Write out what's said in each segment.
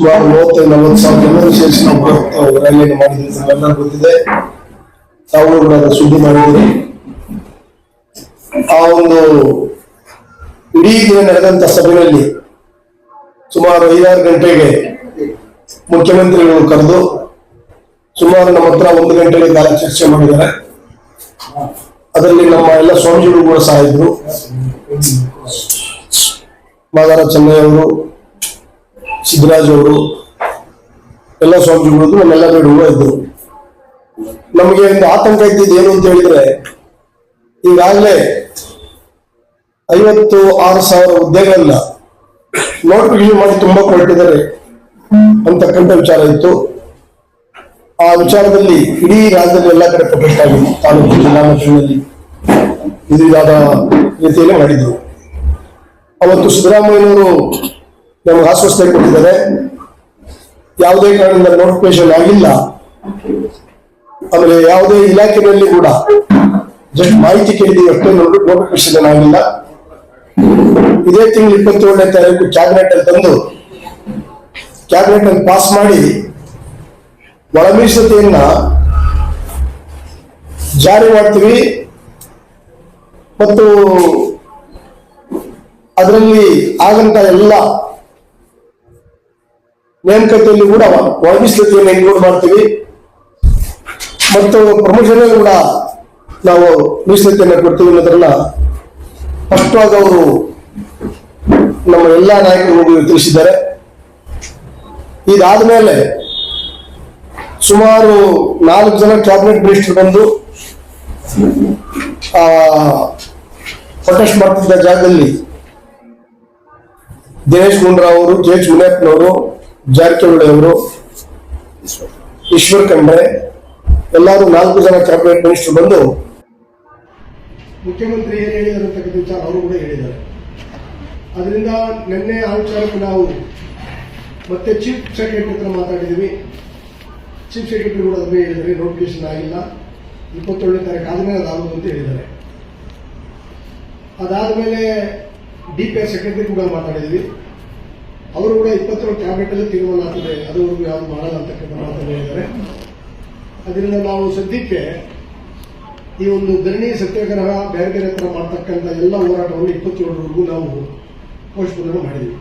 ಸುಮಾರು 30-40 ಜನರು ಸೇರಿಸಿ ನಾವು ರ್ಯಾಲಿಯನ್ನು ಮಾಡಿದ್ದೀವಿ. ನಮ್ಮೆಲ್ಲರೂ ಗೊತ್ತಿದೆ, ತಾವು ಕೂಡ ಸುದ್ದಿ ಮಾಡಿದ್ದೀರಿ. ಆ ಒಂದು ಇಡೀ ದಿನ ನಡೆದಂತ ಸಭೆಯಲ್ಲಿ ಸುಮಾರು 5-6 ಗಂಟೆಗೆ ಮುಖ್ಯಮಂತ್ರಿಗಳು ಕರೆದು ಸುಮಾರು ನಮ್ಮ ಹತ್ರ 1 ಗಂಟೆಗೆ ಕಾಲ ಚರ್ಚೆ ಮಾಡಿದ್ದಾರೆ. ಅದರಲ್ಲಿ ನಮ್ಮ ಎಲ್ಲ ಸ್ವಾಮೀಜಿಗಳು ಕೂಡ ಸಹ ಇದ್ರು. ಮಾದಾರ ಚೆನ್ನಯ್ಯ ಅವರು, ಸಿದ್ದರಾಜ್ ಅವರು, ಎಲ್ಲ ಸ್ವಾಮೀಜಿಗಳು ನಮ್ಮೆಲ್ಲ ಬೇಡುವ ಇದ್ರು. ನಮಗೆ ಒಂದು ಆತಂಕ ಇದ್ದಿದ್ದು ಏನು ಅಂತ ಹೇಳಿದ್ರೆ, ಈಗಾಗಲೇ 56,000 ಹುದ್ದೆಗಳನ್ನ ನೋಟಿಫಿಕೇಶನ್ ಮಾಡಿ ತುಂಬಾ ಕೊಟ್ಟಿದ್ದಾರೆ ಅಂತಕ್ಕಂಥ ವಿಚಾರ ಇತ್ತು. ಆ ವಿಚಾರದಲ್ಲಿ ಇಡೀ ರಾಜ್ಯದಲ್ಲಿ ಎಲ್ಲ ಕಡೆ ಪ್ರೊಟೆಸ್ಟ್ ಆಗಿದೆ. ತಾಲೂಕು ಜಿಲ್ಲಾ ಮಟ್ಟದಲ್ಲಿ ಇದಾದ ರೀತಿಯಲ್ಲಿ ಮಾಡಿದ್ರು. ಅವತ್ತು ಸಿದ್ದರಾಮಯ್ಯನವರು ನಮಗೆ ಆಶ್ವಾಸನೆ ಕೊಟ್ಟಿದ್ದಾರೆ, ಯಾವುದೇ ಕಾರಣದಿಂದ ನೋಟಿಫಿಕೇಶನ್ ಆಗಿಲ್ಲ. ಆಮೇಲೆ ಯಾವುದೇ ಇಲಾಖೆಯಲ್ಲಿ ಕೂಡ ಜಸ್ಟ್ ಮಾಹಿತಿ ಕೇಳಿದೀವಿ ಅಷ್ಟೇ, ನೋಟಿಫಿಕೇಶನ್ ಆಗಿಲ್ಲ. ಇದೇ ತಿಂಗಳು 27ನೇ ತಾರೀಕು ಕ್ಯಾಬಿನೆಟ್ ಅಲ್ಲಿ ತಂದು ಕ್ಯಾಬಿನೆಟ್ ಅಲ್ಲಿ ಪಾಸ್ ಮಾಡಿ ಒಳ ಮೀಸಲತೆಯನ್ನ ಜಾರಿ ಮಾಡ್ತೀವಿ. ಮತ್ತು ಅದರಲ್ಲಿ ಆಗಂತ ಎಲ್ಲ ನೇಮಕಾತಿಯಲ್ಲಿ ಕೂಡ ಒಳ ಮೀಸಲತೆಯನ್ನು ಇನ್ಕ್ಲೂಡ್ ಮಾಡ್ತೀವಿ. ಮತ್ತು ಪ್ರಮೋಷನ್ ಕೂಡ ನಾವು ಮೀಸಲತೆಯನ್ನು ಕೊಡ್ತೀವಿ ಅನ್ನೋದ್ರನ್ನ ಸ್ಪಷ್ಟವಾಗಿ ಅವರು ನಮ್ಮ ಎಲ್ಲಾ ನಾಯಕರು ತಿಳಿಸಿದ್ದಾರೆ. ಇದಾದ ಮೇಲೆ ಸುಮಾರು 4 ಜನ ಕ್ಯಾಬಿನೆಟ್ ಮಿನಿಸ್ಟರ್ ಬಂದು ಪ್ರೊಟೆಸ್ಟ್ ಮಾಡ್ತಿದ್ದ ಜಾಗದಲ್ಲಿ ದಿನೇಶ್ ಗುಂಡೂರಾವ್ ಅವರು, ಜೆ.ಎಚ್. ಮುನಿಯಪ್ಪನವರು, ಜಾರಕಿಹೊಳಿ ಅವರು, ಈಶ್ವರ್ ಖಂಡ್ರೆ ಎಲ್ಲರೂ 4 ಜನ ಕ್ಯಾಬಿನೆಟ್ ಮಿನಿಸ್ಟರ್ ಬಂದು ಮುಖ್ಯಮಂತ್ರಿ ಏನು ಹೇಳಿದ್ದಾರೆ ಅಂತಕ್ಕಂಥ ವಿಚಾರ ಅವರು ಕೂಡ ಹೇಳಿದ್ದಾರೆ. ಅದರಿಂದ ನಿನ್ನೆ ಆ ವಿಚಾರಕ್ಕೆ ನಾವು ಮತ್ತೆ ಚೀಫ್ ಸೆಕ್ರೆಟರಿ ಹತ್ರ ಮಾತಾಡಿದ್ವಿ. ಚೀಫ್ ಸೆಕ್ರೆಟರಿ ಕೂಡ ಅದನ್ನೇ ಹೇಳಿದ್ದಾರೆ, ನೋಟಿಫಿಕೇಶನ್ ಆಗಿಲ್ಲ, 27ನೇ ತಾರೀಕು ಆದ್ಮೇಲೆ ಅದಾಗುವುದು ಅಂತ ಹೇಳಿದ್ದಾರೆ. ಅದಾದ್ಮೇಲೆ DPR ಸೆಕ್ರೆಟರಿ ಕೂಡ ಮಾತಾಡಿದ್ವಿ. ಅವರು ಕೂಡ 27 ಕ್ಯಾಬಿನೆಟ್ ಅಲ್ಲಿ ತೀರ್ಮಾನ ಆಗ್ತದೆ, ಅದುವರೆಗೂ ಯಾವ್ದು ಮಾಡಲ್ಲ ಅಂತಕ್ಕಂಥ ಮಾತನ್ನು ಹೇಳಿದ್ದಾರೆ. ಅದರಿಂದ ನಾವು ಸದ್ಯಕ್ಕೆ ಈ ಒಂದು ಧರಣಿ ಸತ್ಯಾಗ್ರಹ ಬೇರೆ ಬೇರೆ ತರ ಮಾಡ್ತಕ್ಕಂಥ ಎಲ್ಲ ಹೋರಾಟವನ್ನು 27ರವರೆಗೂ ನಾವು ಪೋಸ್ಟ್ಪೋನ್ ಮಾಡಿದ್ವಿ.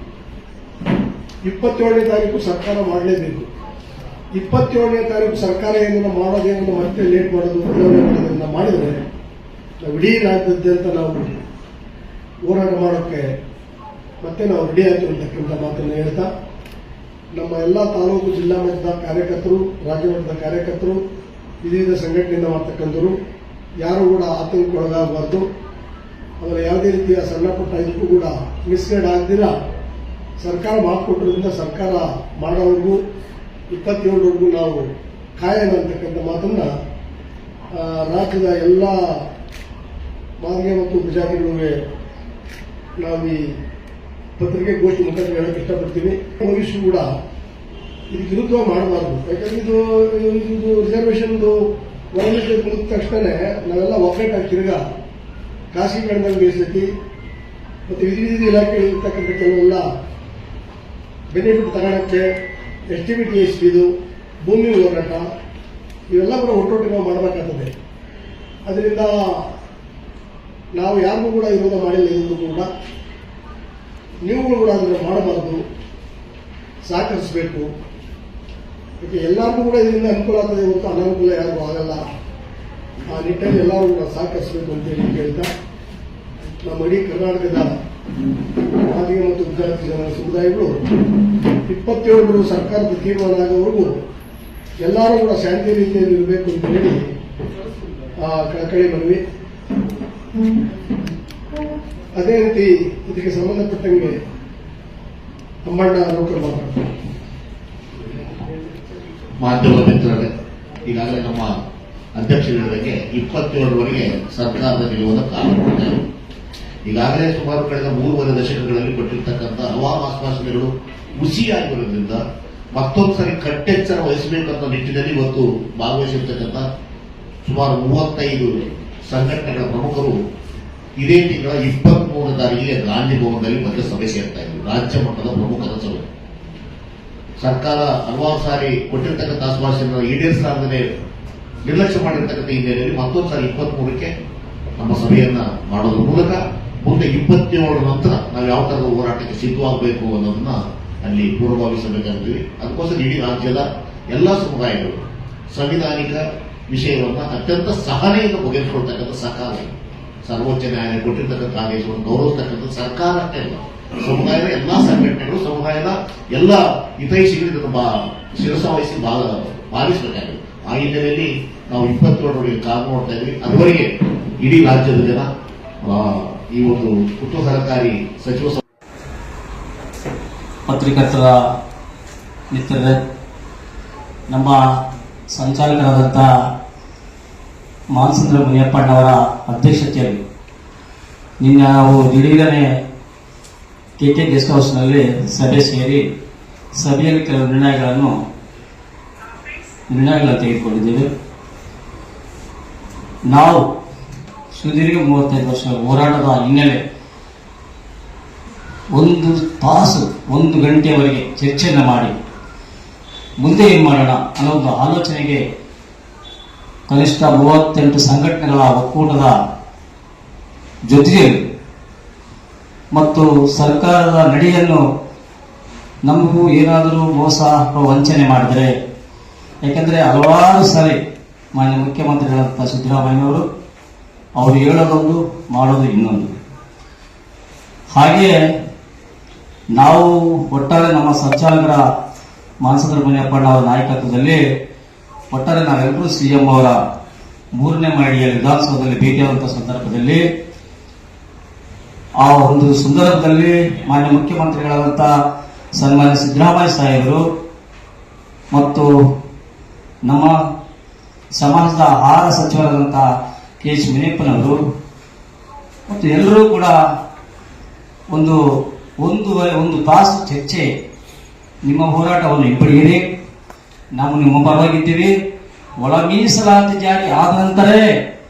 27ನೇ ತಾರೀಕು ಸರ್ಕಾರ ಮಾಡಲೇಬೇಕು. 27ನೇ ತಾರೀಕು ಸರ್ಕಾರ ಏನನ್ನ ಮಾಡೋದೇನನ್ನ ಮತ್ತೆ ಲೇಟ್ ಮಾಡೋದು, ಬದಲಾವಣೆ ಮಾಡಿದ್ರೆ ನಾವು ಇಡೀ ರಾಜ್ಯಾದ್ಯಂತ ನಾವು ಹೋರಾಟ ಮಾಡೋಕ್ಕೆ ಮತ್ತೆ ನಾವು ರೆಡಿ ಆಯ್ತು ಅಂತಕ್ಕಂಥ ಮಾತನ್ನು ಹೇಳ್ತಾ, ನಮ್ಮ ಎಲ್ಲ ತಾಲೂಕು ಜಿಲ್ಲಾ ಮಟ್ಟದ ಕಾರ್ಯಕರ್ತರು, ರಾಜ್ಯ ಮಟ್ಟದ ಕಾರ್ಯಕರ್ತರು, ವಿವಿಧ ಸಂಘಟನೆಯಿಂದ ಮಾಡ್ತಕ್ಕಂಥವ್ರು ಯಾರು ಕೂಡ ಆತಂಕಕ್ಕೊಳಗಾಗಬಾರ್ದು. ಆಮೇಲೆ ಯಾವುದೇ ರೀತಿಯ ಸಣ್ಣ ಪುಟ್ಟ ಇದಕ್ಕೂ ಕೂಡ ಮಿಸ್ಗೈಡ್ ಆಗದಿರ ಸರ್ಕಾರ ಮಾತು ಕೊಟ್ಟಿರೋದ್ರಿಂದ ಸರ್ಕಾರ ಮಾಡೋವರೆಗೂ 27ರವರೆಗೂ ನಾವು ಕಾಯೋಣ ಅಂತಕ್ಕಂಥ ಮಾತನ್ನ ರಾಜ್ಯದ ಎಲ್ಲ ಮಾದಿಗೆ ಮತ್ತು ಪ್ರಜಾತಿಗಳಿಗೆ ನಾವು ಈ ಪತ್ರಿಕೆ ಗೋಷ್ಠಿ ಮುಖಾಂತರ ಹೇಳಕ್ಕೆ ಇಷ್ಟಪಡ್ತೀವಿ. ಭವಿಷ್ಯ ಕೂಡ ಇದಕ್ಕೆ ವಿರುದ್ಧ ಮಾಡಬಾರ್ದು. ಯಾಕಂದ್ರೆ ಇದು ರಿಸರ್ವೇಷನ್ ಒಳಗೆ ಮುಗಿದ ತಕ್ಷಣ ನಾವೆಲ್ಲ ಒಕ್ಕಟ್ಟಾಗಿ ತಿರ್ಗಾ ಖಾಸಗಿ ಕಡೆದಾಗ ಮೀಸಲಿಟ್ಟು ಮತ್ತು ವಿವಿಧ ಇಲಾಖೆಗಳಿರ್ತಕ್ಕಂಥ ಕೆಲವೆಲ್ಲ ಬೆನಿಫಿಟ್ ತಗೊಳಕ್ಕೆ ಎಸ್ಟಿಮೇಟ್ ಇದು ಭೂಮಿ ಹೋರಾಟ ಇವೆಲ್ಲ ಕೂಡ ಒಟ್ಟೊಟ್ಟಿಗೆ ನಾವು ಮಾಡಬೇಕಾಗ್ತದೆ. ಅದರಿಂದ ನಾವು ಯಾರಿಗೂ ಕೂಡ ವಿರೋಧ ಮಾಡಿಲ್ಲ. ಇದ್ರು ಕೂಡ ನೀವುಗಳು ಕೂಡ ಅದನ್ನು ಮಾಡಬಾರದು, ಸಹಕರಿಸಬೇಕು. ಯಾಕೆ ಎಲ್ಲರಿಗೂ ಕೂಡ ಇದರಿಂದ ಅನುಕೂಲ ಆಗ್ತದೆ ಹೊರತು ಅನಾನುಕೂಲ ಯಾರಿಗೂ ಆಗಲ್ಲ. ಆ ನಿಟ್ಟಿನಲ್ಲಿ ಎಲ್ಲರೂ ಕೂಡ ಸಹಕರಿಸಬೇಕು ಅಂತೇಳಿ ಕೇಳ್ತಾ, ನಮ್ಮ ಇಡೀ ಕರ್ನಾಟಕದ ಮಾದಿಗ ಮತ್ತು ವಿದ್ಯಾರ್ಥಿ ಸಮುದಾಯಗಳು 27 ಸರ್ಕಾರದ ತೀರ್ಮಾನ ಆಗೋವರೆಗೂ ಎಲ್ಲರೂ ಕೂಡ ಶಾಂತಿ ರೀತಿಯಲ್ಲಿ ಇರಬೇಕು ಅಂತ ಹೇಳಿ ಕಳಕಳಿ ಮನವಿ. ಅದೇ ರೀತಿ ಇದಕ್ಕೆ ಸಂಬಂಧಪಟ್ಟಂಗೆ ಅಮ್ಮಣ್ಣ ನೌಕರು ಮಾತಾಡ್ತಾರೆ. ಮಾಧ್ಯಮ ಮಿತ್ರರೇ, ಈಗಾಗಲೇ ನಮ್ಮ ಅಧ್ಯಕ್ಷರಿಗೆ 27ರವರೆಗೆ ಸರ್ಕಾರದ ನಿಲುವನ್ನು ಕಾಲ ಈಗಾಗಲೇ ಸುಮಾರು ಕಳೆದ 3.5 ದಶಕಗಳಲ್ಲಿ ಕೊಟ್ಟಿರ್ತಕ್ಕಂಥ ಹಲವಾರು ಆಶ್ವಾಸನೆಗಳು ಹುಸಿಯಾಗಿ ಬರೋದ್ರಿಂದ ಮತ್ತೊಂದ್ಸರಿ ಕಟ್ಟೆಚ್ಚರ ವಹಿಸಬೇಕಂತ ನಿಟ್ಟಿನಲ್ಲಿ ಇವತ್ತು ಭಾಗವಹಿಸಿರ್ತಕ್ಕಂಥ ಸುಮಾರು 35 ಸಂಘಟನೆಗಳ ಪ್ರಮುಖರು ಇದೇ ತಿಂಗಳ 23ನೇ ತಾರೀಕಿಗೆ ಗಾಂಧಿ ಭವನದಲ್ಲಿ ಮತ್ತೆ ಸಭೆ ಸೇರ್ತಾ ಇದ್ರು. ರಾಜ್ಯ ಮಟ್ಟದ ಪ್ರಮುಖರ ಸಭೆ ಸರ್ಕಾರ ಹಲವಾರು ಸಾರಿ ಕೊಟ್ಟಿರ್ತಕ್ಕಂಥ ಆಶ್ವಾಸನೆಯನ್ನು ಈಡೇರಿಸಲಾಗದೆ ನಿರ್ಲಕ್ಷ್ಯ ಮಾಡಿರ್ತಕ್ಕಂಥ ಹಿನ್ನೆಲೆಯಲ್ಲಿ ಮತ್ತೊಂದು ಸಾರಿ 23ಕ್ಕೆ ನಮ್ಮ ಸಭೆಯನ್ನ ಮಾಡೋದ್ರ ಮೂಲಕ ಮುಂದೆ 27 ನಂತರ ನಾವು ಯಾವ ತರದ ಹೋರಾಟಕ್ಕೆ ಸಿದ್ಧವಾಗಬೇಕು ಅನ್ನೋದನ್ನ ಅಲ್ಲಿ ಪೂರ್ವಭಾವಿಸಬೇಕಾಗ್ತೀವಿ. ಅದಕ್ಕೋಸ್ಕರ ಇಡೀ ರಾಜ್ಯದ ಎಲ್ಲಾ ಸಮುದಾಯಗಳು ಸಂವಿಧಾನಿಕ ವಿಷಯವನ್ನ ಅತ್ಯಂತ ಸಹನೆಯಿಂದ ಬಗೆಹರಿಸಿಕೊಳ್ತಕ್ಕಂಥ ಸರ್ಕಾರ, ಸರ್ವೋಚ್ಚ ನ್ಯಾಯಾಲಯ ಕೊಟ್ಟಿರ್ತಕ್ಕಂಥ ಆದೇಶವನ್ನು ಗೌರವಿಸ್ತಕ್ಕಂಥ ಸರ್ಕಾರ ಅಷ್ಟೇ ಅಲ್ಲ, ಸಮುದಾಯದ ಎಲ್ಲಾ ಸಂಘಟನೆಗಳು, ಸಮುದಾಯದ ಎಲ್ಲ ಹಿತೈಷಿಗಳು ಇದನ್ನು ಶಿರಸಾವಹಿಸಿ ಪಾಲಿಸಬೇಕಾಗಿದೆ. ಆ ಹಿನ್ನೆಲೆಯಲ್ಲಿ ನಾವು 27ರವರೆಗೆ ಕಾದು ನೋಡ್ತಾ ಇದ್ವಿ. ಅದುವರೆಗೆ ಇಡೀ ರಾಜ್ಯದ ಜನ ಈ ಒಂದು ಕುತೂಹಲಕಾರಿ ಸಚಿವ ಪತ್ರಿಕರ್ತರ ಮಿತ್ರರೇ, ನಮ್ಮ ಸಂಚಾಲಕರಾದಂಥ ಮಾನಸೇಂದ್ರ ಮುನಿಯಪ್ಪಣ್ಣವರ ಅಧ್ಯಕ್ಷತೆಯಲ್ಲಿ ನಿನ್ನೆ ನಾವು ದಿಢೀರನೆ KK ಗೆಸ್ಟ್ ಹೌಸ್ನಲ್ಲಿ ಸಭೆ ಸೇರಿ ಸಭೆಯಲ್ಲಿ ಕೆಲವು ನಿರ್ಣಯಗಳನ್ನು ತೆಗೆದುಕೊಂಡಿದ್ದೇವೆ. ನಾವು ಸುದೀರ್ಘ 35 ವರ್ಷ ಹೋರಾಟದ ಹಿನ್ನೆಲೆ 1 ತಾಸು 1 ಗಂಟೆಯವರೆಗೆ ಚರ್ಚೆಯನ್ನು ಮಾಡಿ ಮುಂದೆ ಏನು ಮಾಡೋಣ ಅನ್ನೋ ಒಂದು ಆಲೋಚನೆಗೆ ಕನಿಷ್ಠ 38 ಸಂಘಟನೆಗಳ ಒಕ್ಕೂಟದ ಜೊತೆಯಲ್ಲಿ ಮತ್ತು ಸರ್ಕಾರದ ನಡೆಯನ್ನು ನಮಗೂ ಏನಾದರೂ ಮೋಸ ಅಥವಾ ವಂಚನೆ ಮಾಡಿದರೆ, ಯಾಕೆಂದರೆ ಹಲವಾರು ಸಾರಿ ಮಾನ್ಯ ಮುಖ್ಯಮಂತ್ರಿಗಳಾದಂಥ ಸಿದ್ದರಾಮಯ್ಯನವರು ಅವರು ಹೇಳೋದೊಂದು ಮಾಡೋದು ಇನ್ನೊಂದು. ಹಾಗೆಯೇ ನಾವು ಒಟ್ಟಾರೆ ನಮ್ಮ ಸಂಚಾಲಕರ ಮಾನಸೇಂದ್ರ ಮುನಿಯಪ್ಪಣ್ಣ ಅವರ ನಾಯಕತ್ವದಲ್ಲಿ ಒಟ್ಟಾರೆ ನಾವೆಲ್ಲರೂ CM ಅವರ 3ನೇ ಮಹಡಿಯ ವಿಧಾನಸೌಧದಲ್ಲಿ ಭೇಟಿಯಾದಂಥ ಸಂದರ್ಭದಲ್ಲಿ ಆ ಒಂದು ಸಂದರ್ಭದಲ್ಲಿ ಮಾನ್ಯ ಮುಖ್ಯಮಂತ್ರಿಗಳಾದಂಥ ಸನ್ಮಾನ್ಯ ಸಿದ್ದರಾಮಯ್ಯ ಸಾಹೇಬರು ಮತ್ತು ನಮ್ಮ ಸಮಾಜದ ಆಹಾರ ಸಚಿವರಾದಂಥ KH ಮುನಿಯಪ್ಪನವರು ಮತ್ತು ಎಲ್ಲರೂ ಕೂಡ ಒಂದು ತಾಸು ಚರ್ಚೆ, ನಿಮ್ಮ ಹೋರಾಟವನ್ನು ಹಿಂಪಡೆಯಿರಿ, ನಾವು ನಿಮ್ಮ ಪರವಾಗಿದ್ದೀವಿ, ಒಳ ಮೀಸಲಾತಿ ಜಾರಿ ಆದ ನಂತರವೇ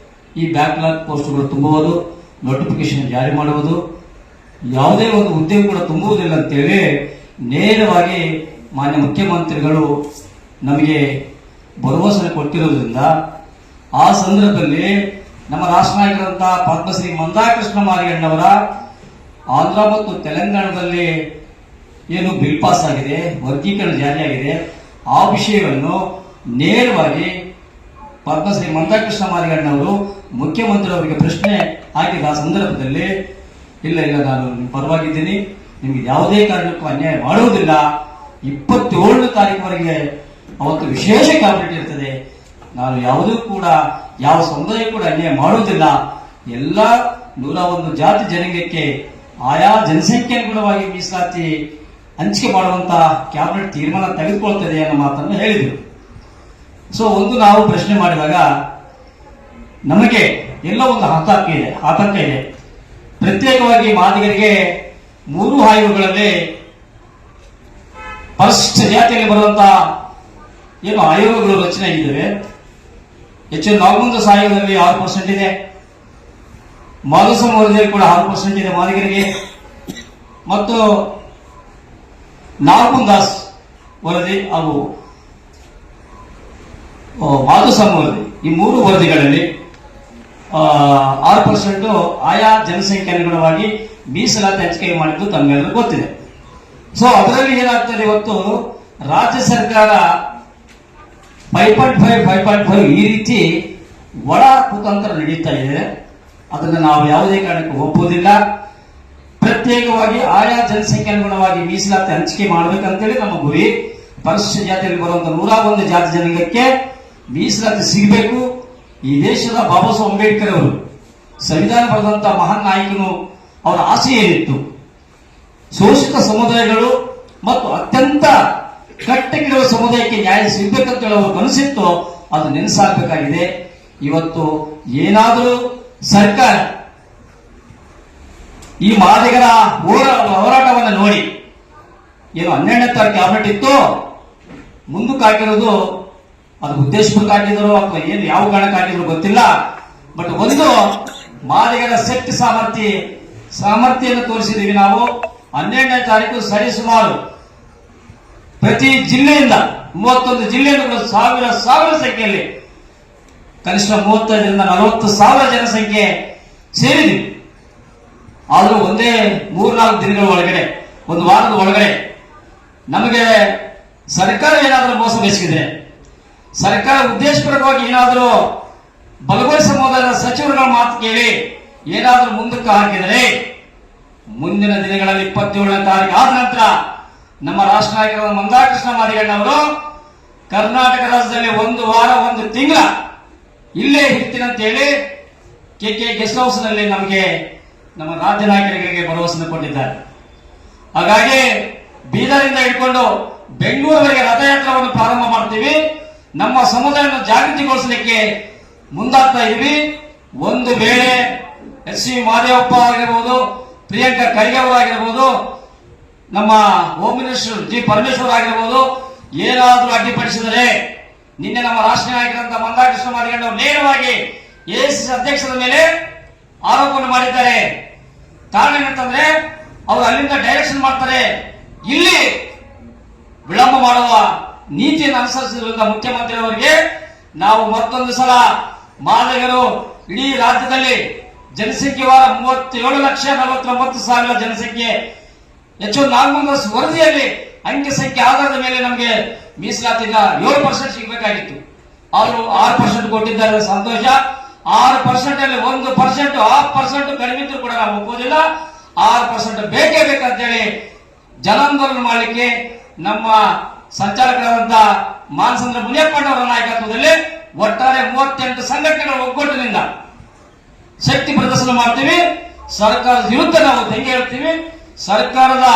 ಈ ಬ್ಯಾಕ್ಲಾಗ್ ಪೋಸ್ಟ್ಗಳು ತುಂಬುವುದು, ನೋಟಿಫಿಕೇಶನ್ ಜಾರಿ ಮಾಡುವುದು, ಯಾವುದೇ ಒಂದು ಹುದ್ದೆ ಕೂಡ ತುಂಬುವುದಿಲ್ಲ ಅಂತೇಳಿ ನೇರವಾಗಿ ಮಾನ್ಯ ಮುಖ್ಯಮಂತ್ರಿಗಳು ನಮಗೆ ಭರವಸೆ ಕೊಟ್ಟಿರುವುದರಿಂದ ಆ ಸಂದರ್ಭದಲ್ಲಿ ನಮ್ಮ ರಾಷ್ಟ್ರ ನಾಯಕರಂತಹ ಪದ್ಮಶ್ರೀ ಮಂದಾಕೃಷ್ಣ ಮಾದಿಗಣ್ಣವರ ಆಂಧ್ರ ಮತ್ತು ತೆಲಂಗಾಣದಲ್ಲಿ ಏನು ಬಿಲ್ ಪಾಸ್ ಆಗಿದೆ, ವರ್ಗೀಕರಣ ಜಾರಿಯಾಗಿದೆ, ಆ ವಿಷಯವನ್ನು ನೇರವಾಗಿ ಪದ್ಮಶ್ರೀ ಮಂದಾಕೃಷ್ಣ ಮಾದಿಗಣ್ಣವರು ಮುಖ್ಯಮಂತ್ರಿ ಅವರಿಗೆ ಪ್ರಶ್ನೆ ಹಾಕಿದ ಆ ಸಂದರ್ಭದಲ್ಲಿ ಇಲ್ಲ ನಾನು ನಿಮ್ಮ ಪರವಾಗಿದ್ದೀನಿ, ನಿಮಗೆ ಯಾವುದೇ ಕಾರಣಕ್ಕೂ ಅನ್ಯಾಯ ಮಾಡುವುದಿಲ್ಲ, 27ನೇ ತಾರೀಕುವರೆಗೆ ಅವತ್ತು ವಿಶೇಷ ಕ್ಯಾಬಿನೆಟ್ ಇರ್ತದೆ, ನಾನು ಯಾವುದೂ ಕೂಡ ಯಾವ ಸಮುದಾಯ ಕೂಡ ಅನ್ಯಾಯ ಮಾಡುವುದಿಲ್ಲ, ಎಲ್ಲ 101 ಜಾತಿ ಜನಾಂಗಕ್ಕೆ ಆಯಾ ಜನಸಂಖ್ಯೆ ಅನುಗುಣವಾಗಿ ಮೀಸಲಾತಿ ಹಂಚಿಕೆ ಮಾಡುವಂತ ಕ್ಯಾಬಿನೆಟ್ ತೀರ್ಮಾನ ತೆಗೆದುಕೊಳ್ತದೆ ಅನ್ನೋ ಮಾತನ್ನು ಹೇಳಿದರು. ಸೊ ನಾವು ಪ್ರಶ್ನೆ ಮಾಡಿದಾಗ ನಮಗೆ ಎಲ್ಲ ಒಂದು ಆತಂಕ ಇದೆ. ಪ್ರತ್ಯೇಕವಾಗಿ ಮಾದಿಗರಿಗೆ 3 ಆಯೋಗಗಳಲ್ಲಿ ಪರಿಶಿಷ್ಟ ಜಾತಿಯಲ್ಲಿ ಬರುವಂತಹ ಏನು ಆಯೋಗಗಳು ರಚನೆ ಆಗಿದ್ದಾವೆ. ನಾಗಮಂಗಲ ಆಯೋಗದಲ್ಲಿ 6% ಇದೆ, ಮಾಧುಸ್ವಾಮಿ ವರದಿಯಲ್ಲಿ ಕೂಡ 6% ಇದೆ ಮಾದಿಗರಿಗೆ, ಮತ್ತು ನಾಲ್ಕು ದಾಸ್ ವರದಿ ಹಾಗೂ ಮಾಧುಸ್ವಾಮಿ ವರದಿ, ಈ 3 ವರದಿಗಳಲ್ಲಿ 6% ಆಯಾ ಜನಸಂಖ್ಯೆ ಅನುಗುಣವಾಗಿ ಮೀಸಲಾತಿ ಹಂಚಿಕೆ ಮಾಡಿದ್ದು ತಮ್ಮೆಲ್ಲರಿಗೂ ಗೊತ್ತಿದೆ. ಸೊ ಅದರಲ್ಲಿ ಏನಾಗ್ತದೆ, ಇವತ್ತು ರಾಜ್ಯ ಸರ್ಕಾರ 5.5 ಈ ರೀತಿ ಒಳ ಕುತಂತ್ರ ನಡೀತಾ ಇದೆ. ಅದನ್ನು ನಾವು ಯಾವುದೇ ಕಾರಣಕ್ಕೂ ಒಪ್ಪುವುದಿಲ್ಲ. ಪ್ರತ್ಯೇಕವಾಗಿ ಆಯಾ ಜನಸಂಖ್ಯೆ ಅನುಗುಣವಾಗಿ ಮೀಸಲಾತಿ ಹಂಚಿಕೆ ಮಾಡಬೇಕಂತೇಳಿ ನಮ್ಮ ಗುರಿ. ಪರಿಶಿಷ್ಟ ಜಾತಿಯಲ್ಲಿ ಬರುವಂತಹ 101 ಜಾತಿ ಜನಾಂಗಕ್ಕೆ ಮೀಸಲಾತಿ ಸಿಗಬೇಕು. ಈ ದೇಶದ ಬಾಬಾ ಸಾಹೇಬ್ ಅಂಬೇಡ್ಕರ್ ಅವರು ಸಂವಿಧಾನ ಬರೆದಂತಹ ಮಹಾನ್ ನಾಯಕನು, ಅವರ ಆಸೆ ಏನಿತ್ತು, ಶೋಷಿತ ಸಮುದಾಯಗಳು ಮತ್ತು ಅತ್ಯಂತ ಕಟ್ಟಕ್ಕಿರುವ ಸಮುದಾಯಕ್ಕೆ ನ್ಯಾಯ ಸಿಗಬೇಕಂತ ಹೇಳಿ ಅವರು ಕನಸಿತ್ತು. ಅದು ನೆನಸಾಗಬೇಕಾಗಿದೆ. ಇವತ್ತು ಏನಾದರೂ ಸರ್ಕಾರ ಈ ಮಾದಿಗರ ಹೋರಾಟವನ್ನು ನೋಡಿ, ಏನು 12ನೇ ತಾರೀಕು ಕ್ಯಾಬಿನೆಟ್ ಇತ್ತು, ಮುಂದಕ್ಕೆ ಹಾಕಿರೋದು ಅದು ಉದ್ದೇಶಪೂರ್ವಕ ಹಾಕಿದ್ರು ಅಥವಾ ಏನು ಯಾವ ಕಾರಣಕ್ಕೆ ಹಾಕಿದ್ರು ಗೊತ್ತಿಲ್ಲ. ಬಟ್ ಒಂದು ಮಾದಿಗರ ಶಕ್ತಿ ಸಾಮರ್ಥ್ಯವನ್ನು ತೋರಿಸಿದೀವಿ ನಾವು. 12ನೇ ತಾರೀಕು ಸರಿಸುಮಾರು ಪ್ರತಿ ಜಿಲ್ಲೆಯಿಂದ 31 ಜಿಲ್ಲೆಯಿಂದ ಕೂಡ ಸಾವಿರ ಸಂಖ್ಯೆಯಲ್ಲಿ ಕನಿಷ್ಠ 35ರಿಂದ 40 ಸಾವಿರ ಜನಸಂಖ್ಯೆ ಸೇರಿದ್ವಿ. ಆದರೂ ಒಂದೇ 3-4 ದಿನಗಳ ಒಳಗಡೆ, ಒಂದು ವಾರದ ಒಳಗಡೆ ನಮಗೆ ಸರ್ಕಾರ ಏನಾದರೂ ಮೋಸ ಬೆಸಗಿದ್ರೆ, ಸರ್ಕಾರ ಉದ್ದೇಶಪೂರ್ವಕವಾಗಿ ಏನಾದರೂ ಬಲಗೋಯಿ ಸಮುದಾಯದ ಸಚಿವರುಗಳ ಮಾತು ಕೇಳಿ ಏನಾದರೂ ಮುಂದಕ್ಕೆ ಹಾಕಿದರೆ ಮುಂದಿನ ದಿನಗಳಲ್ಲಿ 27ನೇ ತಾರೀಕು ಆದ ನಂತರ ನಮ್ಮ ರಾಷ್ಟ್ರ ನಾಯಕರಾದ ಮಂದಾಕೃಷ್ಣ ಮಾದಿಗಣ್ಣವರು ಕರ್ನಾಟಕ ರಾಜ್ಯದಲ್ಲಿ 1 ವಾರ 1 ತಿಂಗಳ ಇಲ್ಲೇ ಇರ್ತೀನಂತ ಹೇಳಿ KK ಗೆಸ್ಟ್ ಹೌಸ್ ನಲ್ಲಿ ನಮಗೆ ನಮ್ಮ ರಾಜ್ಯ ನಾಯಕರಿಗೆ ಭರವಸೆ ಕೊಟ್ಟಿದ್ದಾರೆ. ಹಾಗಾಗಿ ಬೀದರಿಂದ ಹಿಡ್ಕೊಂಡು ಬೆಂಗಳೂರಿವರೆಗೆ ರಥಯಾತ್ರೆಯನ್ನು ಪ್ರಾರಂಭ ಮಾಡ್ತೀವಿ. ನಮ್ಮ ಸಮುದಾಯವನ್ನು ಜಾಗೃತಿಗೊಳಿಸಲಿಕ್ಕೆ ಮುಂದಾಗ್ತಾ ಇದ್ದೀವಿ. ಒಂದು ವೇಳೆ ಎಸ್ ಸಿ ಮಹದೇವಪ್ಪ ಆಗಿರಬಹುದು, ಪ್ರಿಯಾಂಕಾ ಖರ್ಗೆ ಅವರಾಗಿರ್ಬೋದು, ನಮ್ಮ ಹೋಮ್ ಮಿನಿಸ್ಟರ್ ಜಿ ಪರಮೇಶ್ವರ್ ಆಗಿರ್ಬೋದು, ಏನಾದರೂ ಅಡ್ಡಿಪಡಿಸಿದರೆ ನಿನ್ನೆ ನಮ್ಮ ರಾಷ್ಟ್ರೀಯ ನಾಯಕರಂತ ಮಂದಾಕೃಷ್ಣ ಮಾದಿಗಣ್ಣವರು ನೇರವಾಗಿ ಎಐಸಿಸಿ ಅಧ್ಯಕ್ಷರ ಮೇಲೆ ಆರೋಪವನ್ನು ಮಾಡಿದ್ದಾರೆ. ಕಾರಣ ಏನಂತಂದ್ರೆ ಅವರು ಅಲ್ಲಿಂದ ಡೈರೆಕ್ಷನ್ ಮಾಡ್ತಾರೆ, ಇಲ್ಲಿ ವಿಳಂಬ ಮಾಡುವ ನೀತಿಯನ್ನು ಅನುಸರಿಸಿದ್ರಿಂದ ಮುಖ್ಯಮಂತ್ರಿಯವರಿಗೆ ನಾವು ಮತ್ತೊಂದು ಸಲ ಮಾದಿಗರು ಇಡೀ ರಾಜ್ಯದಲ್ಲಿ ಜನಸಂಖ್ಯೆ ವಾರ 37,49,000 ಜನಸಂಖ್ಯೆ ಹೆಚ್ಚು ನಾಗಮಂಗಲ ವರದಿಯಲ್ಲಿ ಅಂಕಿ ಸಂಖ್ಯೆ ಆಧಾರದ ಮೇಲೆ ನಮಗೆ ಮೀಸಲಾತಿನ 7% ಸಿಗಬೇಕಾಗಿತ್ತು. ಅವರು 6% ಕೊಟ್ಟಿದ್ದಾರೆ, ಸಂತೋಷ. 6% ಅಲ್ಲಿ 1%, 1/2% ಕಡಿಮೆ ಇದ್ರೂ ಕೂಡ ನಾವು ಒಪ್ಪೋದಿಲ್ಲ. 6% ಬೇಕೇ ಬೇಕಂತೇಳಿ ಜನಾಂದೋಲನ ಮಾಡಲಿಕ್ಕೆ ನಮ್ಮ ಸಂಚಾಲಕರಾದಂತ ಮಾನಸಂದ್ರ ಮುನಿಯಪ್ಪಣ್ಣವರ ನಾಯಕತ್ವದಲ್ಲಿ ಒಟ್ಟಾರೆ 38 ಸಂಘಟನೆಗಳ ಒಗ್ಗಟ್ಟಿನಿಂದ ಶಕ್ತಿ ಪ್ರದರ್ಶನ ಮಾಡ್ತೀವಿ. ಸರ್ಕಾರದ ವಿರುದ್ಧ ನಾವು ದಂಗೆ ಹೇಳ್ತೀವಿ. ಸರ್ಕಾರದ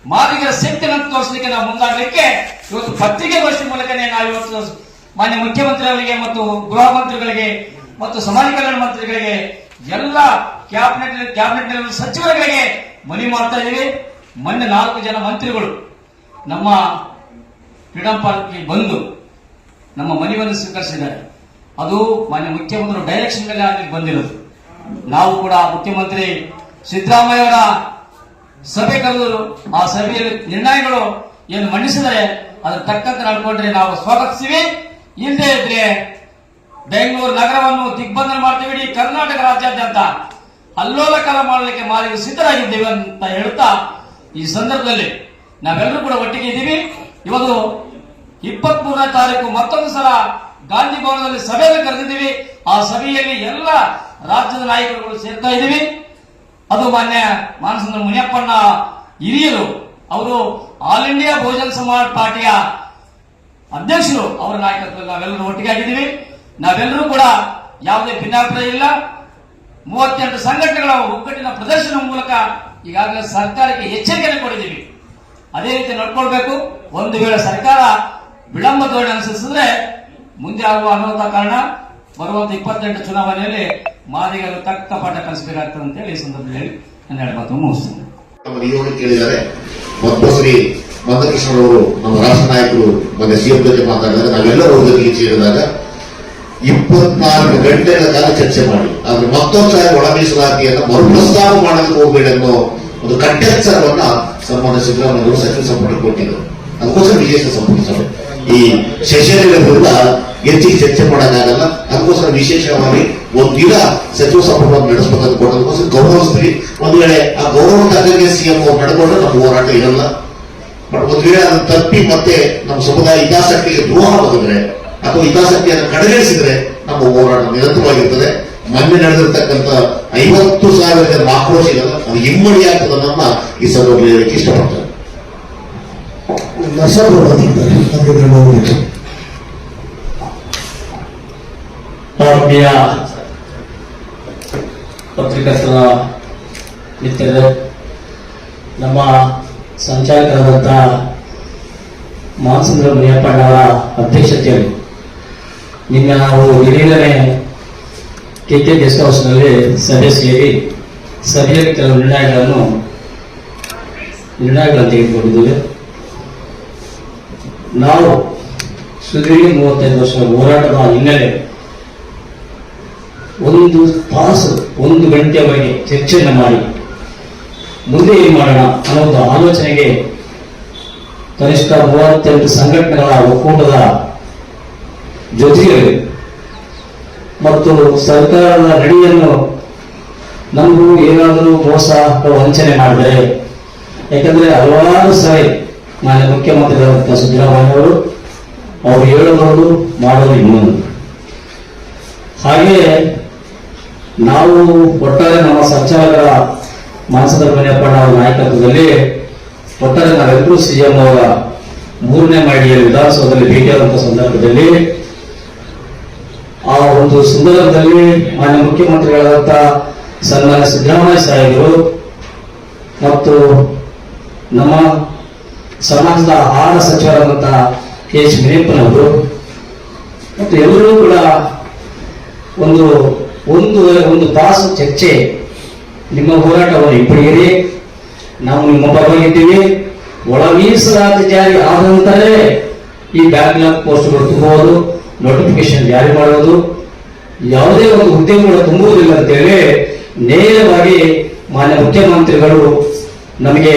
ಮಾದಿಗರ ಶಕ್ತಿಯನ್ನು ತೋರಿಸಲಿಕ್ಕೆ ನಾವು ಮುಂದಾಗಲಿಕ್ಕೆ ಇವತ್ತು ಪತ್ರಿಕೆಗೋಷ್ಠಿ ಮೂಲಕನೇ ನಾವು ಇವತ್ತು ಮಾನ್ಯ ಮುಖ್ಯಮಂತ್ರಿಗಳಿಗೆ ಮತ್ತು ಗೃಹ ಮಂತ್ರಿಗಳಿಗೆ ಮತ್ತು ಸಮಾಜ ಕಲ್ಯಾಣ ಮಂತ್ರಿಗಳಿಗೆ ಎಲ್ಲ ಕ್ಯಾಬಿನೆಟ್ ಸಚಿವರುಗಳಿಗೆ ಮನವಿ ಮಾಡ್ತಾ ಇದ್ದೀವಿ. ಮೊನ್ನೆ 4 ಜನ ಮಂತ್ರಿಗಳು ನಮ್ಮ ಫ್ರೀಡಂ ಪಾರ್ಕ್ಗೆ ಬಂದು ನಮ್ಮ ಮನವಿಯನ್ನು ಸ್ವೀಕರಿಸಿದ್ದಾರೆ. ಅದು ಮಾನ್ಯ ಮುಖ್ಯಮಂತ್ರಿ ಡೈರೆಕ್ಷನ್ ಮೇಲೆ ಆಗಲಿಕ್ಕೆ ಬಂದಿರೋದು. ನಾವು ಕೂಡ ಮುಖ್ಯಮಂತ್ರಿ ಸಿದ್ದರಾಮಯ್ಯವರ ಸಭೆ ಕರೆದರು. ಆ ಸಭೆಯಲ್ಲಿ ನಿರ್ಣಯಗಳು ಏನು ಮಂಡಿಸಿದರೆ ಅದರ ತಕ್ಕಂತೆ ನಡ್ಕೊಂಡ್ರೆ ನಾವು ಸ್ವಾಗತಿಸ್ತೀವಿ. ಇಲ್ಲದೆ ಇದ್ರೆ ಬೆಂಗಳೂರು ನಗರವನ್ನು ದಿಗ್ಬಂಧನ ಮಾಡ್ತೀವಿ. ಇಡೀ ಕರ್ನಾಟಕ ರಾಜ್ಯಾದ್ಯಂತ ಅಲ್ಲೋಲಕಲ ಮಾಡಲಿಕ್ಕೆ ಮಾದಿಗರು ಸಿದ್ಧರಾಗಿದ್ದೇವೆ ಅಂತ ಹೇಳ್ತಾ ಈ ಸಂದರ್ಭದಲ್ಲಿ ನಾವೆಲ್ಲರೂ ಕೂಡ ಒಟ್ಟಿಗೆ ಇದ್ದೀವಿ. ಇವತ್ತು 23ನೇ ತಾರೀಕು ಮತ್ತೊಂದು ಸಲ ಗಾಂಧಿ ಭವನದಲ್ಲಿ ಸಭೆಯನ್ನು ಕರೆದಿದ್ದೀವಿ. ಆ ಸಭೆಯಲ್ಲಿ ಎಲ್ಲ ರಾಜ್ಯದ ನಾಯಕರುಗಳು ಸೇರ್ತಾ ಇದ್ದೀವಿ. ಅದು ಮಾನ್ಯ ಮಾನಸಂದ್ರ ಮುನಿಯಪ್ಪಣ್ಣ ಹಿರಿಯರು, ಅವರು ಆಲ್ ಇಂಡಿಯಾ ಬಹುಜನ ಸಮಾಜ ಪಾರ್ಟಿಯ ಅಧ್ಯಕ್ಷರು, ಅವರ ನಾಯಕತ್ವದಲ್ಲಿ ನಾವೆಲ್ಲರೂ ಒಟ್ಟಿಗೆ ಆಗಿದ್ದೀವಿ. ನಾವೆಲ್ಲರೂ ಕೂಡ ಯಾವುದೇ ಭಿನ್ನಾಭಿಪ್ರಾಯ ಇಲ್ಲ. 38 ಸಂಘಟನೆಗಳ ಒಗ್ಗಟ್ಟಿನ ಪ್ರದರ್ಶನ ಮೂಲಕ ಈಗಾಗಲೇ ಸರ್ಕಾರಕ್ಕೆ ಎಚ್ಚರಿಕೆಯನ್ನು ಕೊಟ್ಟಿದ್ದೀವಿ. ಅದೇ ರೀತಿ ನಡ್ಕೊಳ್ಬೇಕು. ಒಂದು ವೇಳೆ ಸರ್ಕಾರ ವಿಳಂಬ ಧೋರಣೆ ಅನುಸರಿಸಿದ್ರೆ ಮುಂದೆ ಆಗುವ ಅನಾಹುತ ಕಾರಣ ಬರುವಂತ 28 ಚುನಾವಣೆಯಲ್ಲಿ ಮಾದಿಗರು ತಕ್ಕ ಪಾಠ ಕಲಿಸಬೇಕಾಗ್ತದೆ ಅಂತ ಹೇಳಿ ಈ ಸಂದರ್ಭದಲ್ಲಿ ಹೇಳಿ ನನ್ನ 2 ಮಾತು ಮುಗಿಸ್ತೇನೆ. ನಮ್ಮ ನಿಯೋಗ ಕೇಳಿದ್ದಾರೆ. ಮತ್ತೊಂದ್ಸರಿ ಮಂದಕೃಷ್ಣರವರು ನಮ್ಮ ರಾಷ್ಟ್ರ ನಾಯಕರು ಮತ್ತೆ ಸಿಎಂ ಜೊತೆ ಮಾತಾಡಿದಾಗ ನಾವೆಲ್ಲರೂ ಜೊತೆಗೆ ಸೇರಿದಾಗ 24 ಗಂಟೆಗಳ ಕಾಲ ಚರ್ಚೆ ಮಾಡಿ ಆದ್ರೆ ಮತ್ತೊಂದು ಸಾರಿ ಒಳ ಮೀಸಲಾತಿಯನ್ನು ಮರುಪ್ರಸ್ತಾವ ಮಾಡಲು ಹೋಗಬೇಡಿ ಅನ್ನೋ ಒಂದು ಕಟ್ಟೆಚ್ಚರವನ್ನ ಸನ್ಮಾನ್ಯ ಸಿದ್ದರಾಮಯ್ಯವರು ಸಚಿವ ಸಂಪುಟ ಕೊಟ್ಟಿದ್ದರು. ಅದಕ್ಕೋಸ್ಕರ ವಿಶೇಷ ಸಂಪುಟ ಸಭೆ ಈ ಸೆಷನ್ಗಳ ವಿರುದ್ಧ ಹೆಚ್ಚಿಗೆ ಚರ್ಚೆ ಮಾಡೋಕ್ಕಾಗಲ್ಲ. ಅದಕ್ಕೋಸ್ಕರ ವಿಶೇಷವಾಗಿ ಒಂದು ದಿನ ಸಚಿವ ಸಂಪುಟವನ್ನು ನಡೆಸಬೇಕಂತ ಕೊಡೋದಕ್ಕೋಸ್ಕರ ಗೌರವಿಸ್ತೀವಿ. ಒಂದು ವೇಳೆ ಆ ಗೌರವ ತಕ್ಕಂಗೆ ಸಿಎಂ ಅವರು ನಡೆಕೊಂಡ್ರೆ ನಮ್ಮ ಹೋರಾಟ ಇರಲ್ಲ. ಬಟ್ ಒಂದು ವೇಳೆ ಅದನ್ನು ತಪ್ಪಿ ಮತ್ತೆ ನಮ್ಮ ಸಮುದಾಯ ಹಿತಾಸಕ್ತಿಗೆ ದ್ರೋಹ ಬಗೆದ್ರೆ ಅಥವಾ ಹಿತಾಸಕ್ತಿಯನ್ನು ಕಡೆಗಣಿಸಿದ್ರೆ ನಮ್ಮ ಹೋರಾಟ ನಿರಂತರವಾಗಿರ್ತದೆ. ಮೊನ್ನೆ ನಡೆದಿರ್ತಕ್ಕಂಥ 50,000 ಜನರ ಆಕ್ರೋಶ ಇದಲ್ಲ, ಅದು ಇಮ್ಮಡಿ ಆಗ್ತದನ್ನ ಈ ಸಂದರ್ಭದಲ್ಲಿ ಹೇಳಕ್ಕೆ ಇಷ್ಟಪಡ್ತಾರೆ. ಆತ್ಮೀಯ ಪತ್ರಿಕರ್ತರ ಮಿತ್ರರೇ, ನಮ್ಮ ಸಂಚಾಲಕರಾದಂಥ ಮಾನಸಂದ್ರ ಮುನಿಯಪ್ಪಣ್ಣವರ ಅಧ್ಯಕ್ಷತೆಯಲ್ಲಿ ನಿನ್ನೆ ನಾವು ಹಿರಿಯರೇ KK ಗೆಸ್ಟ್ ಹೌಸ್ನಲ್ಲಿ ಸಭೆ ಸೇರಿ ಸಭೆಯಲ್ಲಿ ಕೆಲವು ನಿರ್ಣಯಗಳನ್ನು ತೆಗೆದುಕೊಂಡಿದ್ದೇವೆ. ನಾವು ಸುದೀರ್ಘ 35 ವರ್ಷಗಳ ಹೋರಾಟದ ಹಿನ್ನೆಲೆ 1 ತಾಸು 1 ಗಂಟೆವರೆಗೆ ಚರ್ಚೆಯನ್ನು ಮಾಡಿ ಮುಂದೆ ಏನು ಮಾಡೋಣ ಅನ್ನೋ ಒಂದು ಆಲೋಚನೆಗೆ ಕನಿಷ್ಠ 38 ಸಂಘಟನೆಗಳ ಒಕ್ಕೂಟದ ಜೊತೆಗೆ ಮತ್ತು ಸರ್ಕಾರದ ನಡೆಯನ್ನು ನಮಗೂ ಏನಾದರೂ ಮೋಸ ಅಥವಾ ವಂಚನೆ ಮಾಡಿದರೆ, ಯಾಕಂದ್ರೆ ಹಲವಾರು ಸಾರಿ ಮಾನ್ಯ ಮುಖ್ಯಮಂತ್ರಿಗಳಾದಂಥ ಸಿದ್ದರಾಮಯ್ಯ ಅವರು ಹೇಳಬಹುದು, ಮಾಡೋದು ಇನ್ನೊಂದು. ಹಾಗೆಯೇ ನಾವು ಒಟ್ಟಾರೆ ನಮ್ಮ ಸಂಚಾಲಕರ ಮಾನಸದ ಮನೆಯಪ್ಪಣ್ಣ ಅವರ ನಾಯಕತ್ವದಲ್ಲಿ ಒಟ್ಟಾರೆ ನಾವೆಲ್ಲರೂ ಸಿಎಂ ಅವರ 3ನೇ ಮಹಡಿಯ ವಿಧಾನಸೌಧದಲ್ಲಿ ಭೇಟಿಯಾದಂತಹ ಸಂದರ್ಭದಲ್ಲಿ ಆ ಒಂದು ಸಂದರ್ಭದಲ್ಲಿ ಮಾನ್ಯ ಮುಖ್ಯಮಂತ್ರಿಗಳಾದಂಥ ಸನ್ಮಾನ್ಯ ಸಿದ್ದರಾಮಯ್ಯ ಸಾಹೇಬರು ಮತ್ತು ನಮ್ಮ ಸಮಾಜದ ಆಹಾರ ಸಚಿವರಾದಂತಹ ಎಚ್ ಮುನಿಯಪ್ಪನವರು ಮತ್ತು ಎಲ್ಲರೂ ಕೂಡ ಒಂದು ತಾಸು ಚರ್ಚೆ, ನಿಮ್ಮ ಹೋರಾಟವನ್ನು ಹಿಂಪಡೆಯಿರಿ, ನಾವು ನಿಮ್ಮ ಪರವಾಗಿದ್ದೀವಿ, ಒಳ ಮೀಸಲಾತಿ ಜಾರಿ ಆದ ನಂತರೇ ಈ ಬ್ಯಾಕ್ಲಾಗ್ ಪೋಸ್ಟ್ಗಳು ತುಂಬುವುದು, ನೋಟಿಫಿಕೇಶನ್ ಜಾರಿ ಮಾಡುವುದು, ಯಾವುದೇ ಒಂದು ಹುದ್ದೆಗಳು ತುಂಬುವುದಿಲ್ಲ ಅಂತೇಳಿ ನೇರವಾಗಿ ಮಾನ್ಯ ಮುಖ್ಯಮಂತ್ರಿಗಳು ನಮಗೆ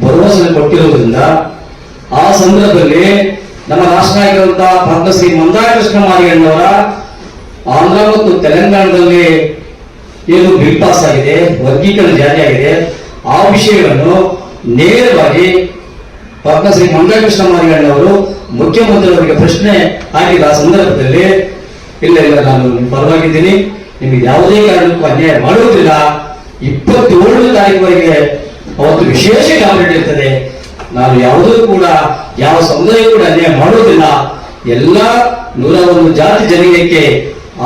ಭರವಸೆ ಕೊಟ್ಟಿರುವುದರಿಂದ ಆ ಸಂದರ್ಭದಲ್ಲಿ ನಮ್ಮ ರಾಷ್ಟ್ರ ನಾಯಕರಾದಂತಹ ಪದ್ಮಶ್ರೀ ಮಂದಾಕೃಷ್ಣ ಮಾದಿಗಣ್ಣವರ ಆಂಧ್ರ ಮತ್ತು ತೆಲಂಗಾಣದಲ್ಲಿ ಏನು ಬಿಲ್ ಪಾಸ್ ಆಗಿದೆ, ವರ್ಗೀಕರಣ ಜಾರಿಯಾಗಿದೆ, ಆ ವಿಷಯಗಳನ್ನು ನೇರವಾಗಿ ಪದ್ಮಶ್ರೀ ಮಂದಾಕೃಷ್ಣ ಮಾದಿಗಣ್ಣವರು ಮುಖ್ಯಮಂತ್ರಿಯವರಿಗೆ ಪ್ರಶ್ನೆ ಹಾಕಿದ ಆ ಸಂದರ್ಭದಲ್ಲಿ ಇಲ್ಲ ನಾನು ನಿಮ್ಮ ಪರವಾಗಿದ್ದೀನಿ, ನಿಮಗೆ ಯಾವುದೇ ಕಾರಣಕ್ಕೂ ಅನ್ಯಾಯ ಮಾಡುವುದಿಲ್ಲ, 27ನೇ ತಾರೀಕುವರೆಗೆ ಅವತ್ತು ವಿಶೇಷ ಕ್ಯಾಬಿನೆಟ್ ಇರ್ತದೆ, ನಾನು ಯಾವುದೂ ಕೂಡ ಯಾವ ಸಮುದಾಯ ಕೂಡ ಅನ್ಯಾಯ ಮಾಡುವುದಿಲ್ಲ, ಎಲ್ಲ 101 ಜಾತಿ ಜನರಿಗೆ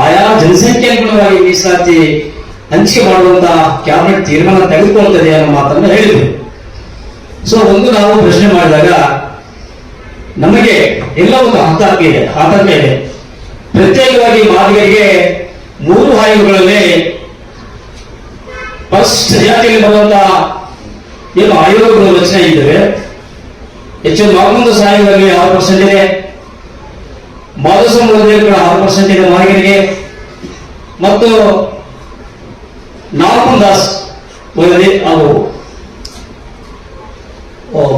ಆಯಾ ಜನಸಂಖ್ಯಾನುಗುಣವಾಗಿ ಮೀಸಲಾತಿ ಹಂಚಿಕೆ ಮಾಡುವಂತಹ ಕ್ಯಾಬಿನೆಟ್ ತೀರ್ಮಾನ ತೆಗೆದುಕೊಳ್ಳುತ್ತದೆ ಅನ್ನೋ ಮಾತನ್ನು ಹೇಳಿದ್ರು. ಸೊ ನಾವು ಪ್ರಶ್ನೆ ಮಾಡಿದಾಗ ನಮಗೆ ಎಲ್ಲ ಒಂದು ಆತಂಕ ಇದೆ. ಪ್ರತ್ಯೇಕವಾಗಿ ಮಾದಿಗರಿಗೆ 3 ಆಯೋಗಗಳಲ್ಲಿ ಫಸ್ಟ್ ಜಾತಿಯಲ್ಲಿ ಬರುವಂತಹ ಏನು ಆಯೋಗಗಳು ರಚನೆ ಇದ್ದೇವೆ. ಹೆಚ್ಚು ಮಾಗುಂದ ಆಯೋಗದಲ್ಲಿ 6% ಇದೆ, ಮಾಧುಸ್ವಾಮಿ ಕೂಡ 6% ಇದೆ ಮಾದಿಗರಿಗೆ, ಮತ್ತು ನಾಲ್ಕುದಾಸ್ ವರದಿ ಹಾಗೂ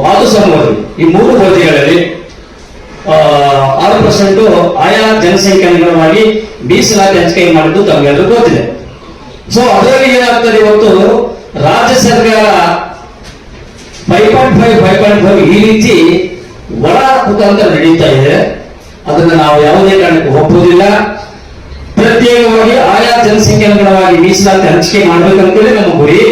ಮಾಧುಸ್ವಾಮಿ ವರದಿ, ಈ 3 ವರದಿಗಳಲ್ಲಿ 6% ಆಯಾ ಜನಸಂಖ್ಯೆ ಅನುಗುಣವಾಗಿ ಮೀಸಲಾತಿ ಹಂಚಿಕೆ ಮಾಡಿದ್ದು ತಮಗೆಲ್ಲರೂ ಗೊತ್ತಿದೆ. ಸೊ ಅದರಲ್ಲಿ ಏನಾಗ್ತದೆ, ಇವತ್ತು ರಾಜ್ಯ ಸರ್ಕಾರ 5.5 ಈ ರೀತಿ ಒಳ ಕುತಂತ್ರ ನಡೀತಾ ಇದೆ. ಅದನ್ನು ನಾವು ಯಾವುದೇ ಕಾರಣಕ್ಕೂ ಒಪ್ಪುವುದಿಲ್ಲ. ಪ್ರತ್ಯೇಕವಾಗಿ ಆಯಾ ಜನಸಂಖ್ಯೆ ಅನುಗುಣವಾಗಿ ಮೀಸಲಾತಿ ಹಂಚಿಕೆ ಮಾಡಬೇಕಂತೇಳಿ ನಮ್ಮ ಗುರಿ.